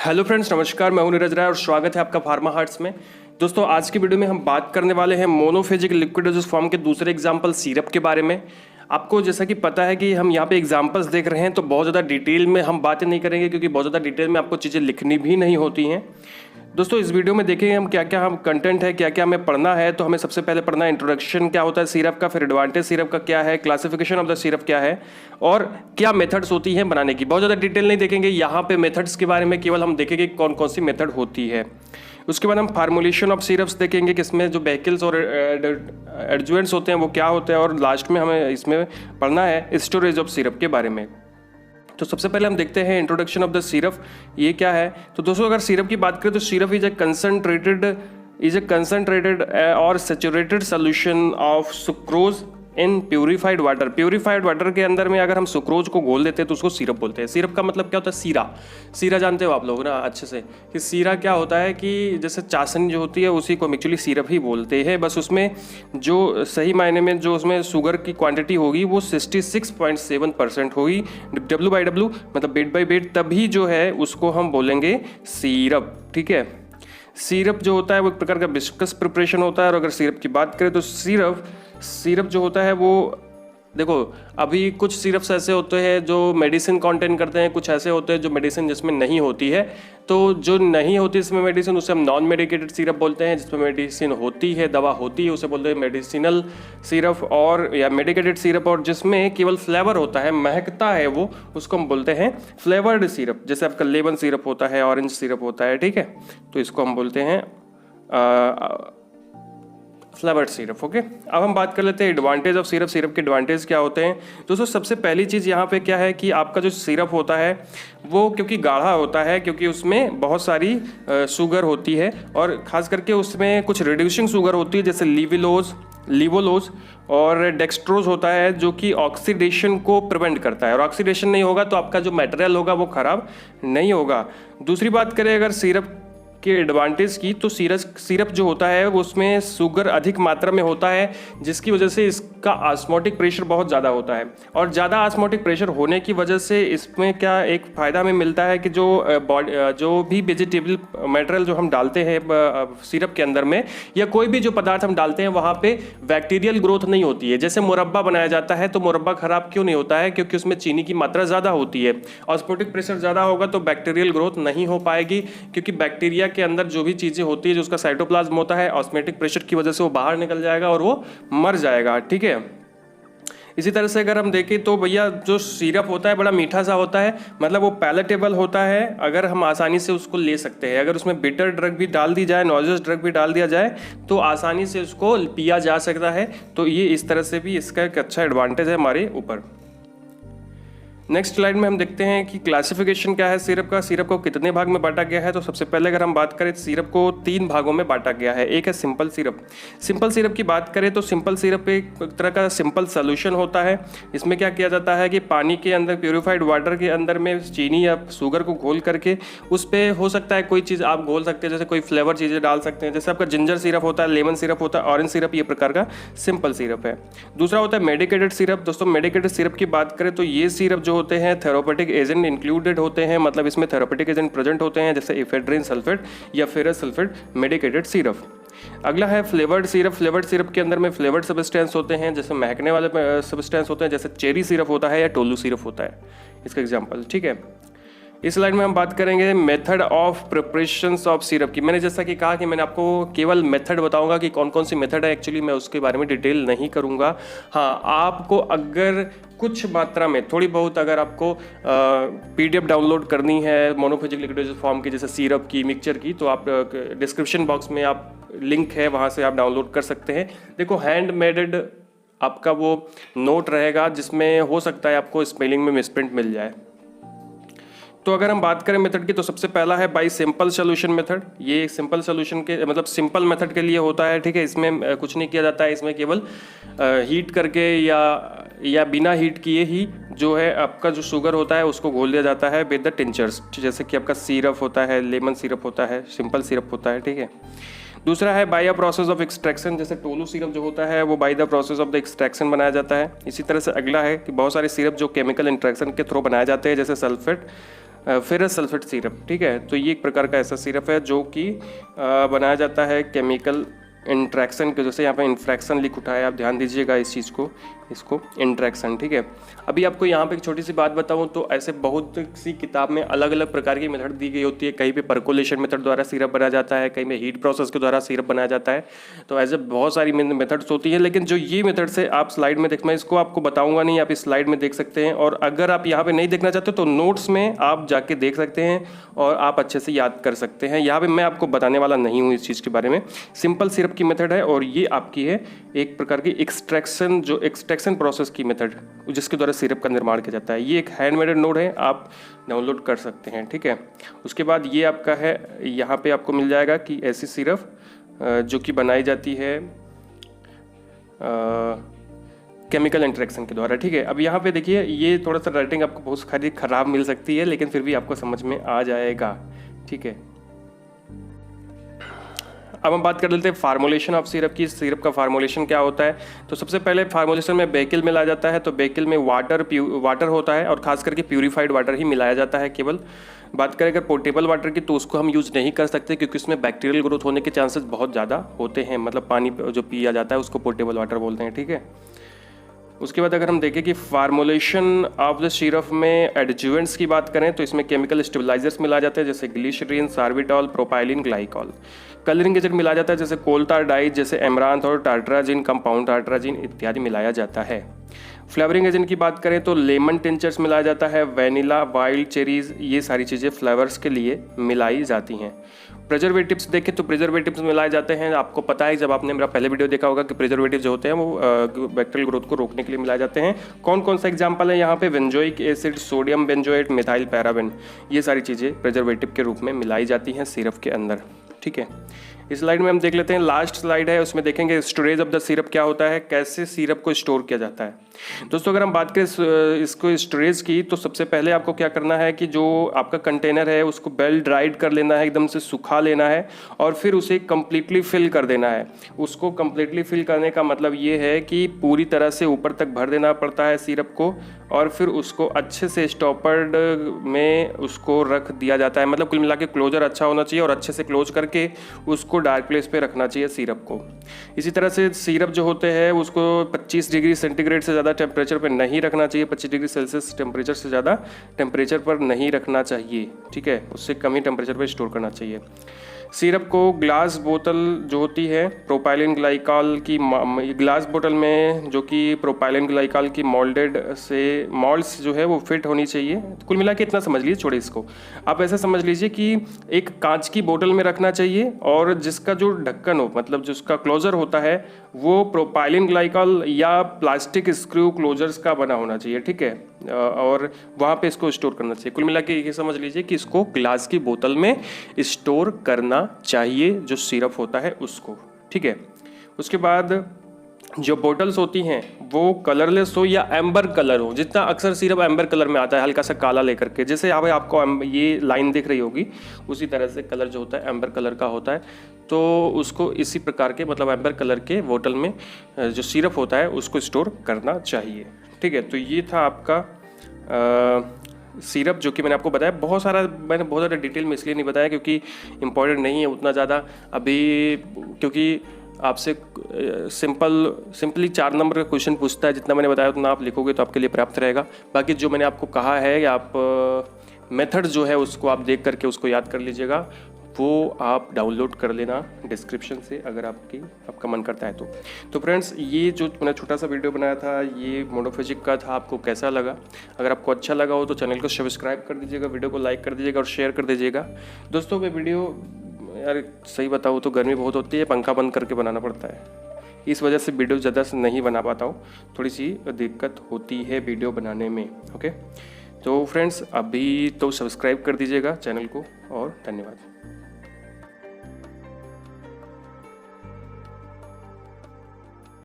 Hello friends, नमस्कार। मैं हूं नीरज राय और स्वागत है आपका फार्मा हार्ट्स में। दोस्तों, आज की वीडियो में हम बात करने वाले हैं मोनोफेजिक लिक्विड फॉर्म के दूसरे एग्जाम्पल सिरप के बारे में। आपको जैसा कि पता है कि हम यहाँ पे एग्जाम्पल्स देख रहे हैं, तो बहुत ज़्यादा डिटेल में हम बातें नहीं करेंगे क्योंकि बहुत ज़्यादा डिटेल में आपको चीज़ें लिखनी भी नहीं होती हैं। दोस्तों, इस वीडियो में देखेंगे हम क्या क्या हम कंटेंट है, क्या क्या हमें पढ़ना है। तो हमें सबसे पहले पढ़ना है इंट्रोडक्शन क्या होता है सिरप का, फिर एडवांटेज सिरप का क्या है, क्लासिफिकेशन ऑफ द सिरप क्या है और क्या मेथड्स होती हैं बनाने की। बहुत ज़्यादा डिटेल नहीं देखेंगे यहाँ पे मेथड्स के बारे में, केवल हम देखेंगे कौन कौन सी मेथड होती है। उसके बाद हम फार्मूलेशन ऑफ सिरप्स देखेंगे कि इसमें जो वेहिकल्स और एडजुएंट्स होते हैं वो क्या होते हैं, और लास्ट में हमें इसमें पढ़ना है स्टोरेज ऑफ सिरप के बारे में। तो सबसे पहले हम देखते हैं इंट्रोडक्शन ऑफ द सिरप, ये क्या है। तो दोस्तों, अगर सिरप की बात करें तो सिरप इज ए कंसनट्रेटेड और saturated solution of sucrose in purified water. Purified water के अंदर में अगर हम सुक्रोज को घोल देते हैं तो उसको सिरप बोलते हैं। सिरप का मतलब क्या होता है? सीरा। सीरा जानते हो आप लोग ना अच्छे से कि सीरा क्या होता है, कि जैसे चाशनी जो होती है उसी को हम एक्चुअली सिरप ही बोलते हैं। बस उसमें जो सही मायने में जो उसमें शुगर की क्वांटिटी होगी वो 66.7% होगी। W/W मतलब बेड बाई बेड, तभी जो है उसको हम बोलेंगे सिरप। ठीक है, सिरप जो होता है वो एक प्रकार का विस्कस प्रिपरेशन होता है। और अगर सिरप की बात करें तो सिरप जो होता है वो, देखो, अभी कुछ सिरप्स ऐसे होते हैं जो मेडिसिन कंटेन करते हैं, कुछ ऐसे होते हैं जो मेडिसिन जिसमें नहीं होती है। तो जो नहीं होती इसमें मेडिसिन, उसे हम नॉन मेडिकेटेड सिरप बोलते हैं। जिसमें मेडिसिन होती है, दवा होती है, उसे बोलते हैं मेडिसिनल सिरप और या मेडिकेटेड सिरप। और जिसमें केवल फ्लेवर होता है, महकता है वो, उसको हम बोलते हैं फ्लेवर्ड सिरप। जैसे आपका लेमन सिरप होता है, ऑरेंज सिरप होता है, ठीक है, तो इसको हम बोलते हैं फ्लेवर्ड सिरप। ओके, अब हम बात कर लेते हैं एडवांटेज ऑफ सिरप। सिरप के एडवांटेज क्या होते हैं दोस्तों? सबसे पहली चीज़ यहाँ पे क्या है कि आपका जो सिरप होता है वो क्योंकि गाढ़ा होता है, क्योंकि उसमें बहुत सारी शुगर होती है और ख़ास करके उसमें कुछ रिड्यूसिंग शुगर होती है, जैसे लिवोलोज और डेक्सट्रोज होता है, जो कि ऑक्सीडेशन को प्रिवेंट करता है। और ऑक्सीडेशन नहीं होगा तो आपका जो मटेरियल होगा वो ख़राब नहीं होगा। दूसरी बात करें अगर सिरप के एडवांटेज की, तो सिरप जो होता है उसमें शुगर अधिक मात्रा में होता है, जिसकी वजह से इसका ऑस्मोटिक प्रेशर बहुत ज़्यादा होता है। और ज़्यादा ऑस्मोटिक प्रेशर होने की वजह से इसमें क्या एक फ़ायदा हमें मिलता है कि जो भी वेजिटेबल मटेरियल जो हम डालते हैं सिरप के अंदर में, या कोई भी जो पदार्थ हम डालते हैं वहाँ पे बैक्टीरियल ग्रोथ नहीं होती है। जैसे मुरब्बा बनाया जाता है तो मुरब्बा खराब क्यों नहीं होता है? क्योंकि उसमें चीनी की मात्रा ज़्यादा होती है। ऑस्मोटिक प्रेशर ज़्यादा होगा तो बैक्टीरियल ग्रोथ नहीं हो पाएगी, क्योंकि बैक्टीरिया के अंदर जो भी चीजें होती है, जो उसका साइटोप्लाज्म होता है, ऑस्मोटिक प्रेशर की वजह से वो बाहर निकल जाएगा और वो मर जाएगा। ठीक है, इसी तरह से अगर हम देखें तो भैया जो सिरप होता है बड़ा मीठा सा होता है, मतलब वो पैलेटेबल होता है, अगर हम आसानी से उसको ले सकते हैं। अगर उसमें बिटर ड्रग भी डाल दी जाए, नॉइजस ड्रग भी डाल दिया जाए तो आसानी से उसको पिया जा सकता है। तो ये इस तरह से भी इसका एक अच्छा एडवांटेज है हमारे ऊपर। नेक्स्ट स्लाइड में हम देखते हैं कि क्लासिफिकेशन क्या है सिरप का। सिरप को कितने भाग में बांटा गया है? तो सबसे पहले अगर हम बात करें तो सिरप को 3 भागों में बांटा गया है। एक है सिंपल सिरप। सिंपल सिरप की बात करें तो सिंपल सिरप एक तरह का सिंपल सोल्यूशन होता है। इसमें क्या किया जाता है कि पानी के अंदर, प्योरीफाइड वाटर के अंदर में चीनी या शुगर को घोल करके उस पर हो सकता है कोई चीज़ आप घोल सकते हैं, जैसे कोई फ्लेवर चीज़ें डाल सकते हैं। जैसे आपका जिंजर सिरप होता है, लेमन सिरप होता है, ऑरेंज सिरप, ये प्रकार का सिंपल सिरप है। दूसरा होता है मेडिकेटेड सिरप। दोस्तों, मेडिकेटेड सिरप की बात करें तो ये सिरप जो होते हैं थेरापेटिक एजेंट इंक्लूडेड होते हैं, मतलब इसमें थेरापेटिक एजेंट प्रेजेंट होते हैं, जैसे इफेड्रिन सल्फेट या फेरस सल्फेट मेडिकेटेड सिरप। अगला है फ्लेवर्ड सिरप। फ्लेवर्ड सिरप के अंदर में फ्लेवर्ड सब्सटेंस होते हैं, जैसे महकने वाले सब्सटेंस होते हैं, जैसे चेरी सिरप होता है या टोलू सिरप होता है, इसका एग्जांपल। ठीक है, इस स्लाइड में हम बात करेंगे method of preparations of syrup की। मैंने जैसा कि कहा कि मैंने आपको केवल मेथड बताऊंगा कि कौन कौन सी मेथड है, एक्चुअली मैं उसके बारे में डिटेल नहीं करूंगा। हाँ, आपको अगर कुछ मात्रा में थोड़ी बहुत अगर आपको PDF डाउनलोड करनी है मोनोफेजिक लिक्विड फॉर्म की, जैसे सिरप की, मिक्सचर की, तो आप डिस्क्रिप्शन बॉक्स में आप लिंक है, वहाँ से आप डाउनलोड कर सकते हैं। देखो, हैंड मेडेड आपका वो नोट रहेगा, जिसमें हो सकता है आपको स्पेलिंग में मिसप्रिंट मिल जाए। तो अगर हम बात करें मेथड की, तो सबसे पहला है बाई सिंपल सोल्यूशन मेथड। ये सिंपल सोल्यूशन के मतलब सिंपल मेथड के लिए होता है। ठीक है, इसमें कुछ नहीं किया जाता है, इसमें केवल हीट करके या बिना हीट किए ही जो है आपका जो शुगर होता है उसको घोल दिया जाता है विद द टिंचर्स, जैसे कि आपका सिरप होता है, लेमन सिरप होता है, सिंपल सिरप होता है। ठीक है, दूसरा है by a process of extraction. जैसे टोलू सिरप जो होता है वो by the process of the extraction बनाया जाता है। इसी तरह से अगला है कि बहुत सारे सिरप जो केमिकल इंट्रैक्शन के थ्रू बनाए जाते हैं, जैसे फेरस सल्फेट सिरप, ठीक है। तो ये एक प्रकार का ऐसा सिरप है जो कि बनाया जाता है केमिकल इंट्रैक्शन के, जैसे यहाँ पे इंफ्रैक्शन लिख उठा है, आप ध्यान दीजिएगा इस चीज़ को, इसको इंट्रैक्शन, ठीक है। अभी आपको यहाँ पे एक छोटी सी बात बताऊँ तो ऐसे बहुत सी किताब में अलग अलग प्रकार की मेथड दी गई होती है। कहीं पे परकोलेशन मेथड द्वारा सिरप बनाया जाता है, कहीं में हीट प्रोसेस के द्वारा सिरप बनाया जाता है। तो ऐसे बहुत सारी मेथड्स होती हैं, लेकिन जो ये मेथड्स है आप स्लाइड में मैं इसको आपको बताऊँगा नहीं, आप इस स्लाइड में देख सकते हैं। और अगर आप यहाँ पर नहीं देखना चाहते तो नोट्स में आप जाके देख सकते हैं और आप अच्छे से याद कर सकते हैं। यहाँ पर मैं आपको बताने वाला नहीं हूँ इस चीज़ के बारे में। सिंपल सिरप की मेथड है और ये आपकी है एक प्रकार की एक्सट्रैक्शन, जो एक्सट्रैक्शन प्रोसेस की मेथड जिसके द्वारा सिरप का निर्माण किया जाता है। ये एक हैंडमेड नोट है, आप डाउनलोड कर सकते हैं, ठीक है। उसके बाद ये आपका है, यहाँ पे आपको मिल जाएगा कि ऐसी सिरप जो कि बनाई जाती है केमिकल इंटरेक्शन के द्वारा, ठीक है। अब यहाँ पे देखिए ये थोड़ा सा राइटिंग आपको बहुत खराब मिल सकती है, लेकिन फिर भी आपको समझ में आ जाएगा, ठीक है। अब हम बात कर लेते हैं फार्मूलेशन ऑफ सिरप की। सिरप का फार्मूलेशन क्या होता है? तो सबसे पहले फार्मूलेशन में बेकिल मिलाया जाता है। तो बेकिल में वाटर होता है और खास करके प्यूरिफाइड वाटर ही मिलाया जाता है केवल। बात करें अगर पोर्टेबल वाटर की तो उसको हम यूज़ नहीं कर सकते क्योंकि उसमें बैक्टीरियल ग्रोथ होने के चांसेस बहुत ज़्यादा होते हैं। मतलब पानी जो पिया जाता है उसको पोर्टेबल वाटर बोलते हैं, ठीक है। उसके बाद अगर हम देखें कि फार्मूलेशन ऑफ द सिरप में एडजुवेंट्स की बात करें तो इसमें केमिकल स्टेबलाइजर्स मिलाए जाते हैं जैसे glycerine, sorbitol, propylene, glycol. Colouring agent मिलाया जाता है जैसे कोलतार डाइज, जैसे एमरांथ और टार्ट्राजिन, कंपाउंड टार्ट्राजिन इत्यादि मिलाया जाता है। फ्लेवरिंग एजेंट की बात करें तो लेमन टिंचर्स मिलाया जाता है, वैनिला, वाइल्ड चेरीज, ये सारी चीज़ें फ्लेवर्स के लिए मिलाई जाती हैं। प्रिजर्वेटिव्स देखें तो प्रिजर्वेटिव्स मिलाए जाते हैं। आपको पता है जब आपने मेरा पहले वीडियो देखा होगा कि प्रिजर्वेटिव जो होते हैं वो बैक्टीरियल ग्रोथ को रोकने के लिए मिलाए जाते हैं। कौन कौन सा एग्जांपल है यहाँ पे? Benzoic acid, sodium benzoate, methyl paraben, ये सारी चीज़ें प्रिजर्वेटिव के रूप में मिलाई जाती हैं सिरप के अंदर, ठीक है। इस स्लाइड में हम देख लेते हैं, लास्ट स्लाइड है, उसमें देखेंगे स्टोरेज ऑफ द सिरप क्या होता है, कैसे सिरप को स्टोर किया जाता है। दोस्तों अगर हम बात करें इसको स्टोरेज की तो सबसे पहले आपको क्या करना है कि जो आपका कंटेनर है उसको वेल ड्राइड कर लेना है, एकदम से सुखा लेना है और फिर उसे कम्प्लीटली फिल कर देना है। उसको कम्प्लीटली फिल करने का मतलब ये है कि पूरी तरह से ऊपर तक भर देना पड़ता है सिरप को और फिर उसको अच्छे से स्टॉपर्ड में उसको रख दिया जाता है। मतलब कुल मिला के क्लोजर अच्छा होना चाहिए और अच्छे से क्लोज करके उसको डार्क प्लेस पे रखना चाहिए सिरप को। इसी तरह से सिरप जो होते हैं उसको 25 डिग्री सेंटीग्रेड से ज़्यादा टेम्परेचर पर नहीं रखना चाहिए, 25 डिग्री सेल्सियस टेम्परेचर से ज़्यादा टेम्परेचर पर नहीं रखना चाहिए, ठीक है। उससे कम ही टेम्परेचर पर स्टोर करना चाहिए। सिरप को ग्लास बोतल जो होती है प्रोपाइलिन ग्लाइकॉल की, ग्लास बोतल में जो कि प्रोपाइलिन ग्लाइकॉल की मोल्डेड से मॉल्ड्स जो है वो फिट होनी चाहिए। कुल मिला के इतना समझ लीजिए, छोड़े इसको। आप ऐसे समझ लीजिए कि एक कांच की बोतल में रखना चाहिए और जिसका जो ढक्कन हो, मतलब जिसका क्लोजर होता है वो प्रोपाइलिन ग्लाइकॉल या प्लास्टिक स्क्रू क्लोजर्स का बना होना चाहिए, ठीक है। और वहाँ पे इसको स्टोर करना चाहिए। कुल मिला के ये समझ लीजिए कि इसको ग्लास की बोतल में स्टोर करना चाहिए जो सिरप होता है उसको, ठीक है। उसके बाद जो बोटल्स होती हैं वो कलरलेस हो या एम्बर कलर हो। जितना अक्सर सिरप एम्बर कलर में आता है, हल्का सा काला लेकर के, जैसे यहाँ पे आपको ये लाइन दिख रही होगी उसी तरह से कलर जो होता है एम्बर कलर का होता है। तो उसको इसी प्रकार के, मतलब एम्बर कलर के बोतल में जो सिरप होता है उसको स्टोर करना चाहिए, ठीक है। तो ये था आपका सिरप जो कि मैंने आपको बताया। मैंने बहुत ज़्यादा डिटेल में इसलिए नहीं बताया क्योंकि इम्पोर्टेंट नहीं है उतना ज़्यादा अभी, क्योंकि आपसे सिंपली 4 नंबर का क्वेश्चन पूछता है। जितना मैंने बताया उतना आप लिखोगे तो आपके लिए पर्याप्त रहेगा। बाकी जो मैंने आपको कहा है आप मेथड जो है उसको आप देख करके उसको याद कर लीजिएगा, वो आप डाउनलोड कर लेना डिस्क्रिप्शन से अगर आपका मन करता है तो फ्रेंड्स ये जो मैंने छोटा सा वीडियो बनाया था ये मोनोफिजिक का था, आपको कैसा लगा? अगर आपको अच्छा लगा हो तो चैनल को सब्सक्राइब कर दीजिएगा, वीडियो को लाइक कर दीजिएगा और शेयर कर दीजिएगा। दोस्तों मैं वीडियो यार सही बताऊँ तो गर्मी बहुत होती है, पंखा बंद करके बनाना पड़ता है, इस वजह से वीडियो ज़्यादा से नहीं बना पाता हूँ, थोड़ी सी दिक्कत होती है वीडियो बनाने में, ओके। तो फ्रेंड्स अभी तो सब्सक्राइब कर दीजिएगा चैनल को और धन्यवाद।